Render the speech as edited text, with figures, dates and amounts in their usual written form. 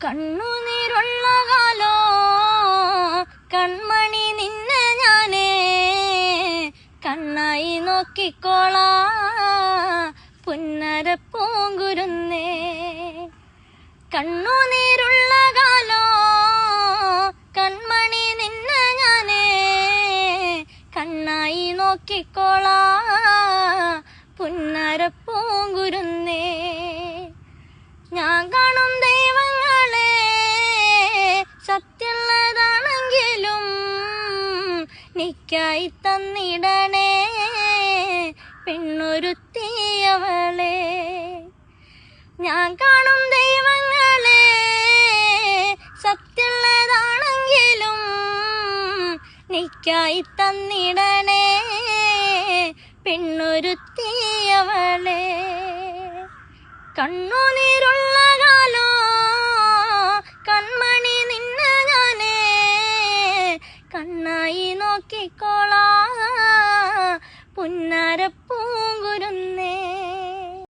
കണ്ണുനീരുള്ള കാലോ കൺമണി നിന്നെ ഞാനേ കണ്ണായി നോക്കിക്കോളാ പുന്നര പൂങ്കുരുന്നേ. കണ്ണുനീരുള്ള കാലോ കൺമണി നിന്നെ ഞാനേ കണ്ണായി നോക്കിക്കോളാ പുന്നര പൂങ്കുരുന്നേ. ഞാൻ കാണും ദൈവങ്ങളെ സത്യമുള്ളതാണെങ്കിലും നിക്കായി തന്നിടണേ പെണ്ണൊരുത്തിയവളെ. ഞാൻ കാണും ദൈവങ്ങളെ സത്യമുള്ളതാണെങ്കിലും നിക്കായി തന്നിടണേ പെണ്ണൊരുത്തിയവളെ. കണ്ണുനീരുള്ള കാലോ കൺമണി നിന്നെ ഞാനേ കണ്ണായി നോക്കിക്കോളാ പുന്നര പൂങ്കുരുന്നേ.